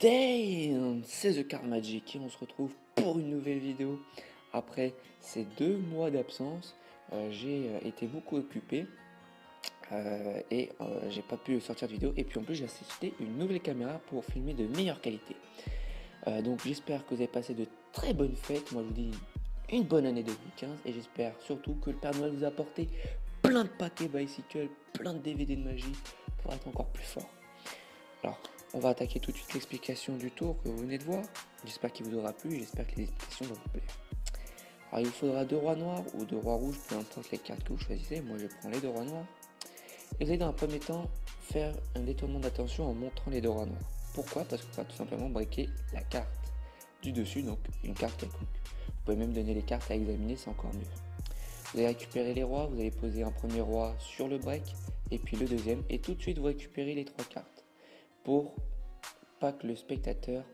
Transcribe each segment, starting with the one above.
Damn, c'est The Card Magic et on se retrouve pour une nouvelle vidéo. Après ces 2 mois d'absence, j'ai été beaucoup occupé et j'ai pas pu sortir de vidéo. Et puis en plus j'ai acheté une nouvelle caméra pour filmer de meilleure qualité. Donc j'espère que vous avez passé de très bonnes fêtes. Moi je vous dis une bonne année 2015 et j'espère surtout que le Père Noël vous a apporté plein de paquets bicycle, plein de DVD de magie pour être encore plus fort. Alors, on va attaquer tout de suite l'explication du tour que vous venez de voir. J'espère qu'il vous aura plu et j'espère que les explications vont vous plaire. Alors, il vous faudra 2 rois noirs ou 2 rois rouges, peu importe les cartes que vous choisissez. Moi, je prends les 2 rois noirs. Et vous allez dans un premier temps faire un détournement d'attention en montrant les 2 rois noirs. Pourquoi? Parce qu'on va tout simplement briquer la carte du dessus, donc une carte quelconque. Vous pouvez même donner les cartes à examiner, c'est encore mieux. Vous allez récupérer les rois, vous allez poser un premier roi sur le break et puis le deuxième. Et tout de suite, vous récupérez les 3 cartes. Pour pas que le spectateur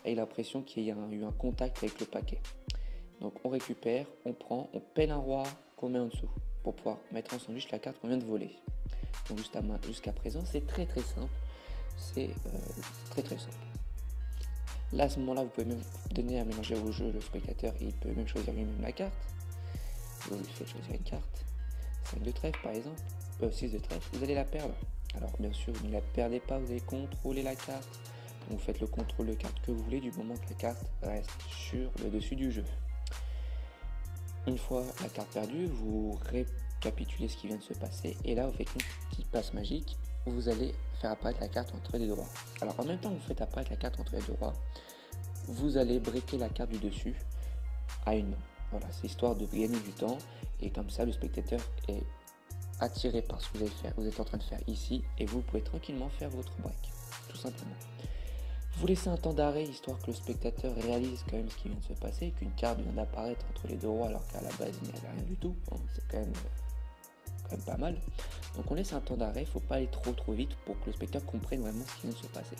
ait l'impression qu'il y a eu un contact avec le paquet. Donc on récupère, on prend, on pèle un roi qu'on met en dessous pour pouvoir mettre en sandwich la carte qu'on vient de voler. Donc jusqu'à présent c'est très simple, c'est très simple. Là à ce moment là vous pouvez même donner à mélanger au jeu, le spectateur il peut même choisir lui-même la carte. Vous lui faites choisir une carte, 5 de trèfle par exemple, 6 de trèfle, vous allez la perdre. Alors bien sûr, ne la perdez pas, vous allez contrôler la carte. Donc, vous faites le contrôle de carte que vous voulez du moment que la carte reste sur le dessus du jeu. Une fois la carte perdue, vous récapitulez ce qui vient de se passer. Et là, avec une petite passe magique, vous allez faire apparaître la carte entre les 2 rois. Alors en même temps que vous faites apparaître la carte entre les 2 rois, vous allez briquer la carte du dessus à une main. Voilà, c'est histoire de gagner du temps. Et comme ça, le spectateur est attiré par ce que vous êtes en train de faire ici et vous pouvez tranquillement faire votre break, tout simplement. Vous laissez un temps d'arrêt histoire que le spectateur réalise quand même ce qui vient de se passer, qu'une carte vient d'apparaître entre les 2 rois alors qu'à la base il n'y avait rien du tout, hein, c'est quand même pas mal. Donc on laisse un temps d'arrêt, il ne faut pas aller trop vite pour que le spectateur comprenne vraiment ce qui vient de se passer.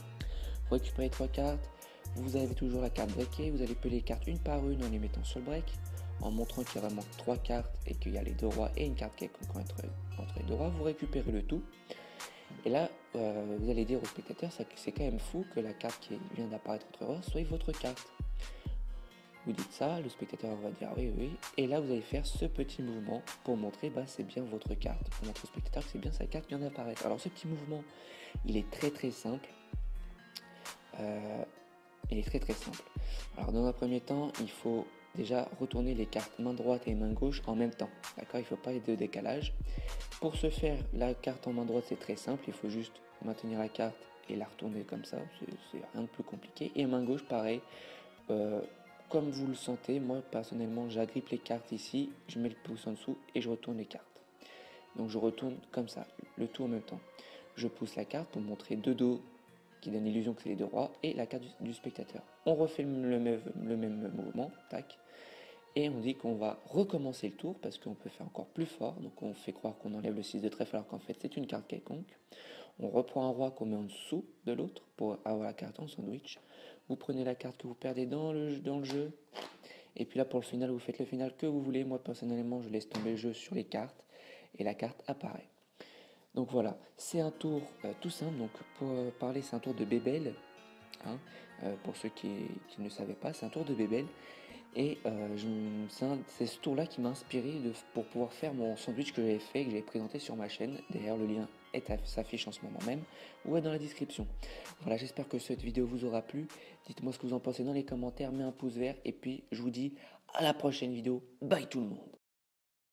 Vous récupérez 3 cartes, vous avez toujours la carte breakée, vous allez peler les cartes une par une en les mettant sur le break, en montrant qu'il y a vraiment 3 cartes et qu'il y a les 2 rois et une carte quelconque entre les 2 rois, vous récupérez le tout. Et là, vous allez dire au spectateur, c'est quand même fou que la carte qui vient d'apparaître entre les rois soit votre carte. Vous dites ça, le spectateur va dire oui. Et là, vous allez faire ce petit mouvement pour montrer c'est bien votre carte. Pour montrer au spectateur que c'est bien sa carte qui vient d'apparaître. Alors ce petit mouvement, il est très simple. Alors dans un premier temps, il faut déjà retourner les cartes main droite et main gauche en même temps. D'accord, il ne faut pas de décalage. Pour ce faire, la carte en main droite, c'est très simple. Il faut juste maintenir la carte et la retourner comme ça. C'est rien de plus compliqué. Et main gauche, pareil. Comme vous le sentez, moi personnellement, j'agrippe les cartes ici. Je mets le pouce en dessous et je retourne les cartes. Donc je retourne comme ça, le tout en même temps. Je pousse la carte pour montrer 2 dos qui donne l'illusion que c'est les 2 rois et la carte du spectateur. On refait le même mouvement, tac. Et on dit qu'on va recommencer le tour parce qu'on peut faire encore plus fort. Donc on fait croire qu'on enlève le 6 de trèfle alors qu'en fait c'est une carte quelconque. On reprend un roi qu'on met en dessous de l'autre pour avoir la carte en sandwich. vous prenez la carte que vous perdez dans le jeu. Et puis là, pour le final, vous faites le final que vous voulez. Moi, personnellement, je laisse tomber le jeu sur les cartes et la carte apparaît. Donc voilà, c'est un tour tout simple. Donc pour parler, c'est un tour de bébel. Hein, pour ceux qui ne savaient pas, c'est un tour de bébel. Et c'est ce tour-là qui m'a inspiré pour pouvoir faire mon sandwich que j'avais fait, que j'avais présenté sur ma chaîne. D'ailleurs, le lien s'affiche en ce moment même ou est dans la description. Voilà, j'espère que cette vidéo vous aura plu. Dites-moi ce que vous en pensez dans les commentaires, mets un pouce vert et puis je vous dis à la prochaine vidéo. Bye tout le monde!